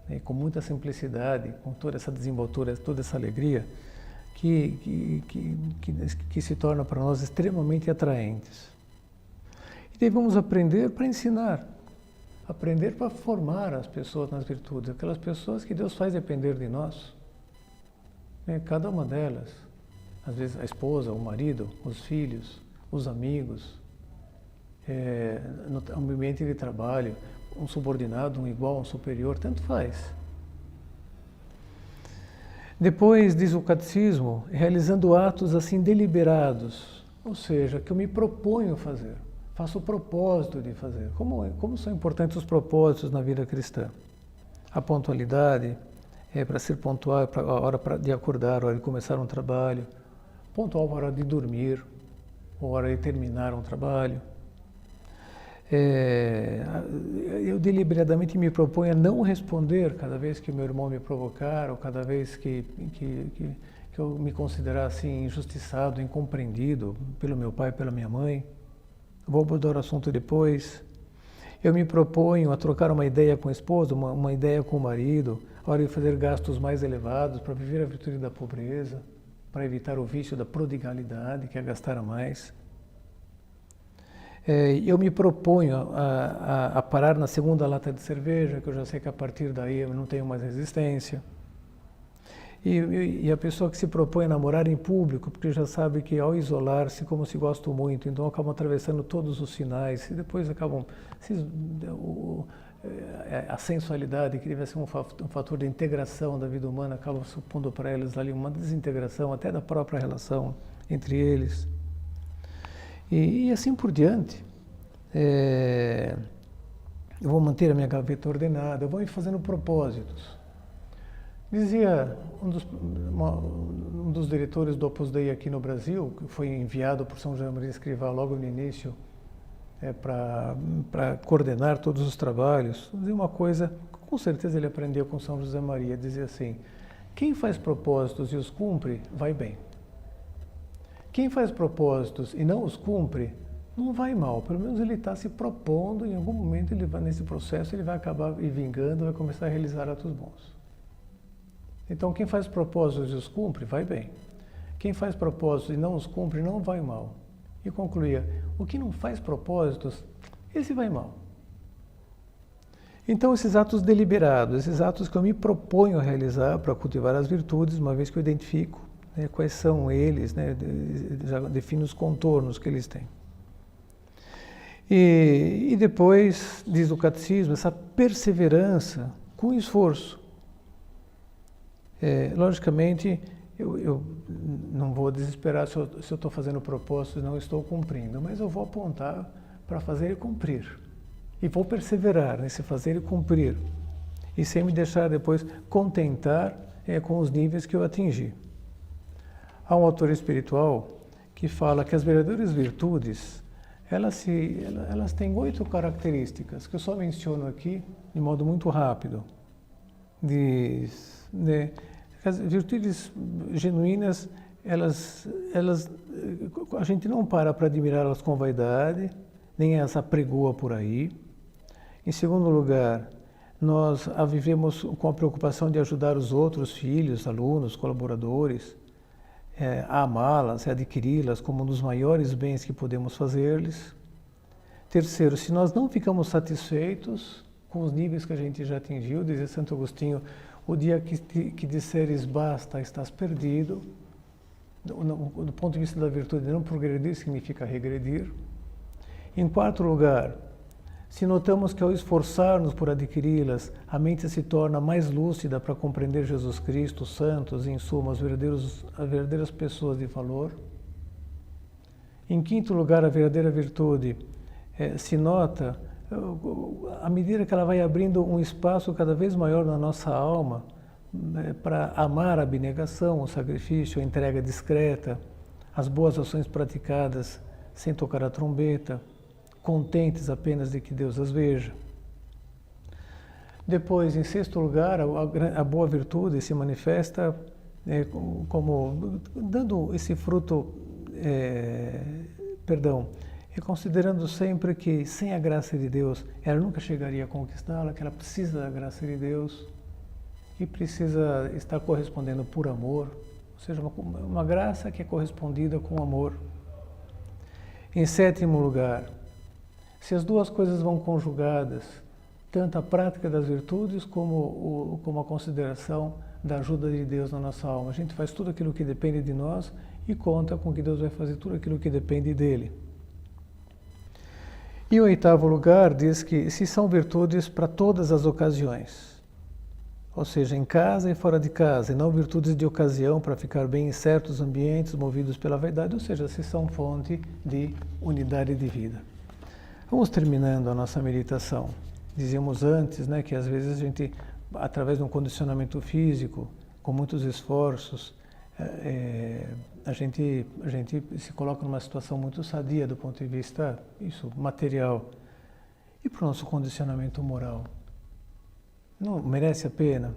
E com muita simplicidade, com toda essa desenvoltura, toda essa alegria, que se torna para nós extremamente atraentes. E devemos aprender para ensinar, aprender para formar as pessoas nas virtudes, aquelas pessoas que Deus faz depender de nós. Cada uma delas, às vezes a esposa, o marido, os filhos, os amigos, no ambiente de trabalho, um subordinado, um igual, um superior, tanto faz. Depois, diz o catecismo, realizando atos assim deliberados, ou seja, que eu me proponho fazer, faço o propósito de fazer. Como são importantes os propósitos na vida cristã? A pontualidade, para ser pontual, para a hora de acordar, a hora de começar um trabalho, pontual para a hora de dormir, a hora de terminar um trabalho. Eu deliberadamente me proponho a não responder cada vez que o meu irmão me provocar, ou cada vez que eu me considerar assim injustiçado, incompreendido pelo meu pai, pela minha mãe. Vou abordar o assunto depois. Eu me proponho a trocar uma ideia com a esposa, uma ideia com o marido, a hora de fazer gastos mais elevados para viver a virtude da pobreza, para evitar o vício da prodigalidade, que é gastar a mais. Eu me proponho a parar na segunda lata de cerveja, que eu já sei que a partir daí eu não tenho mais resistência. E a pessoa que se propõe a namorar em público, porque já sabe que ao isolar-se, como se gostam muito, então acabam atravessando todos os sinais e depois acabam... A sensualidade, que deve ser um fator de integração da vida humana, acaba supondo para eles ali uma desintegração até da própria relação entre eles. E assim por diante. Eu vou manter a minha gaveta ordenada, eu vou ir fazendo propósitos. Dizia um dos diretores do Opus Dei aqui no Brasil, que foi enviado por São José Maria Escrivá logo no início, para coordenar todos os trabalhos, dizia uma coisa Com certeza ele aprendeu com São José Maria, dizia assim: quem faz propósitos e os cumpre, vai bem. Quem faz propósitos e não os cumpre, não vai mal. Pelo menos ele está se propondo, em algum momento ele vai, nesse processo ele vai acabar vingando, vai começar a realizar atos bons. Então quem faz propósitos e os cumpre, vai bem. Quem faz propósitos e não os cumpre, não vai mal. E concluía: o que não faz propósitos, esse vai mal. Então esses atos deliberados, esses atos que eu me proponho a realizar para cultivar as virtudes, uma vez que eu identifico, né, quais são eles, né, já defino os contornos que eles têm. E depois, diz o Catecismo, essa perseverança com esforço. Logicamente, eu não vou desesperar se eu estou fazendo propósitos e não estou cumprindo, mas eu vou apontar para fazer e cumprir. E vou perseverar nesse fazer e cumprir. E sem me deixar depois contentar com os níveis que eu atingi. Há um autor espiritual que fala que as verdadeiras virtudes, elas têm 8 características, que eu só menciono aqui de modo muito rápido. As virtudes genuínas, a gente não para admirá-las com vaidade, nem as apregoa por aí. Em segundo lugar, nós a vivemos com a preocupação de ajudar os outros filhos, alunos, colaboradores, a amá-las, a adquiri-las como um dos maiores bens que podemos fazer-lhes. Terceiro, se nós não ficamos satisfeitos com os níveis que a gente já atingiu, dizia Santo Agostinho, o dia que disseres basta, estás perdido. Do ponto de vista da virtude, não progredir significa regredir. Em quarto lugar, se notamos que ao esforçar-nos por adquiri-las, a mente se torna mais lúcida para compreender Jesus Cristo, os santos, em suma, as verdadeiras pessoas de valor. Em quinto lugar, a verdadeira virtude se nota à medida que ela vai abrindo um espaço cada vez maior na nossa alma para amar a abnegação, o sacrifício, a entrega discreta, as boas ações praticadas sem tocar a trombeta, contentes apenas de que Deus as veja. Depois, em sexto lugar, a boa virtude se manifesta como dando esse fruto, e considerando sempre que sem a graça de Deus ela nunca chegaria a conquistá-la, que ela precisa da graça de Deus e precisa estar correspondendo por amor, ou seja, uma graça que é correspondida com amor. Em sétimo lugar, se as duas coisas vão conjugadas, tanto a prática das virtudes como a consideração da ajuda de Deus na nossa alma. A gente faz tudo aquilo que depende de nós e conta com que Deus vai fazer tudo aquilo que depende dele. E em oitavo lugar, diz que se são virtudes para todas as ocasiões, ou seja, em casa e fora de casa, e não virtudes de ocasião para ficar bem em certos ambientes movidos pela vaidade, ou seja, se são fonte de unidade de vida. Vamos terminando a nossa meditação. Dizíamos antes, né, que às vezes a gente, através de um condicionamento físico, com muitos esforços, a gente se coloca numa situação muito sadia do ponto de vista material. E para o nosso condicionamento moral? Não merece a pena?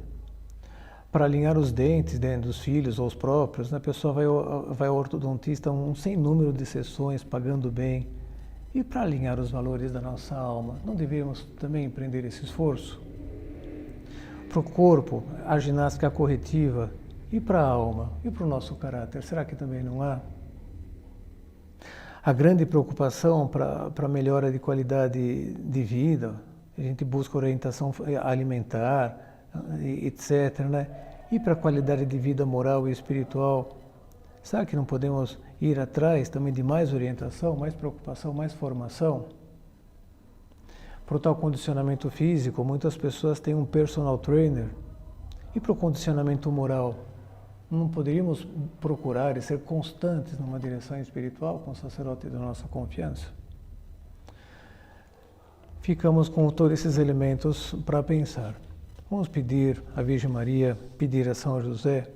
Para alinhar os dentes dos filhos ou os próprios, né, a pessoa vai ao ortodontista um sem número de sessões, pagando bem. E para alinhar os valores da nossa alma, não deveríamos também empreender esse esforço? Para o corpo, a ginástica corretiva. E para a alma? E para o nosso caráter? Será que também não há? A grande preocupação para a melhora de qualidade de vida, a gente busca orientação alimentar, etc., né? E para a qualidade de vida moral e espiritual, será que não podemos ir atrás também de mais orientação, mais preocupação, mais formação? Para o tal condicionamento físico, muitas pessoas têm um personal trainer. E para o condicionamento moral, não poderíamos procurar e ser constantes numa direção espiritual com o sacerdote da nossa confiança? Ficamos com todos esses elementos para pensar. Vamos pedir à Virgem Maria, pedir a São José,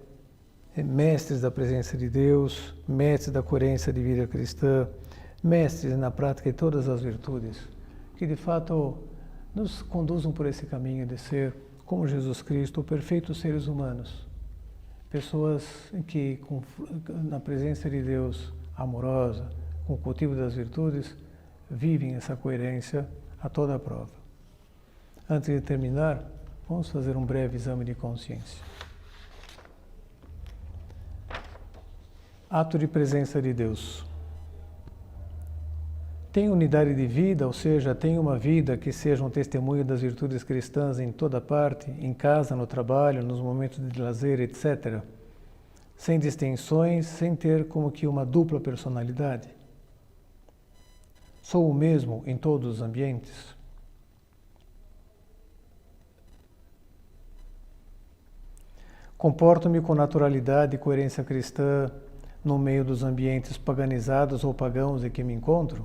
mestres da presença de Deus, mestres da coerência de vida cristã, mestres na prática de todas as virtudes, que de fato nos conduzam por esse caminho de ser, como Jesus Cristo, perfeitos seres humanos. Pessoas que, na presença de Deus amorosa, com o cultivo das virtudes, vivem essa coerência a toda a prova. Antes de terminar, vamos fazer um breve exame de consciência. Ato de presença de Deus. Tem unidade de vida, ou seja, tem uma vida que seja um testemunho das virtudes cristãs em toda parte, em casa, no trabalho, nos momentos de lazer, etc. Sem distinções, sem ter como que uma dupla personalidade. Sou o mesmo em todos os ambientes. Comporto-me com naturalidade e coerência cristã no meio dos ambientes paganizados ou pagãos em que me encontro?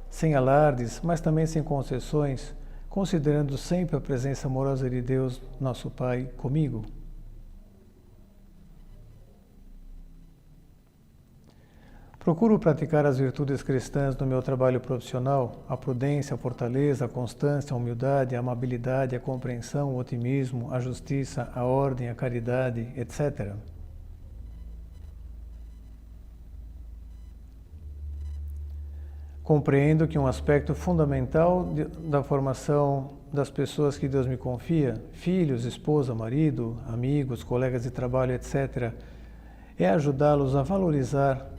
Sem alardes, mas também sem concessões, considerando sempre a presença amorosa de Deus, nosso Pai, comigo. Procuro praticar as virtudes cristãs no meu trabalho profissional, a prudência, a fortaleza, a constância, a humildade, a amabilidade, a compreensão, o otimismo, a justiça, a ordem, a caridade, etc. Compreendo que um aspecto fundamental da formação das pessoas que Deus me confia, filhos, esposa, marido, amigos, colegas de trabalho, etc., é ajudá-los a valorizar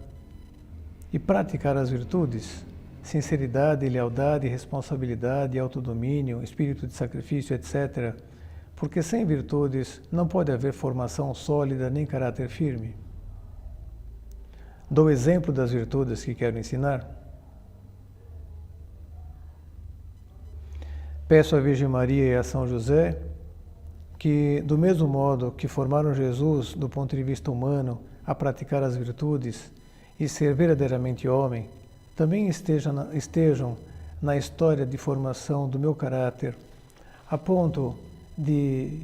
e praticar as virtudes, sinceridade, lealdade, responsabilidade, autodomínio, espírito de sacrifício, etc., porque sem virtudes não pode haver formação sólida nem caráter firme. Dou exemplo das virtudes que quero ensinar. Peço à Virgem Maria e a São José que, do mesmo modo que formaram Jesus do ponto de vista humano a praticar as virtudes e ser verdadeiramente homem, também estejam na história de formação do meu caráter, a ponto de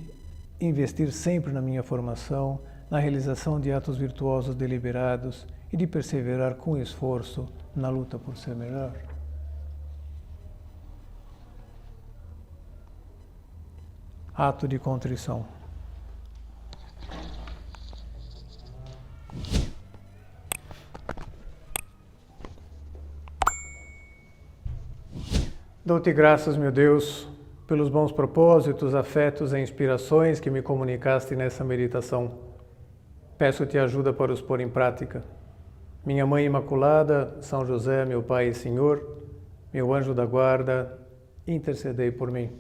investir sempre na minha formação, na realização de atos virtuosos deliberados e de perseverar com esforço na luta por ser melhor. Ato de contrição. Dou-te graças, meu Deus, pelos bons propósitos, afetos e inspirações que me comunicaste nessa meditação. Peço-te ajuda para os pôr em prática. Minha Mãe Imaculada, São José, meu Pai e Senhor, meu anjo da guarda, intercedei por mim.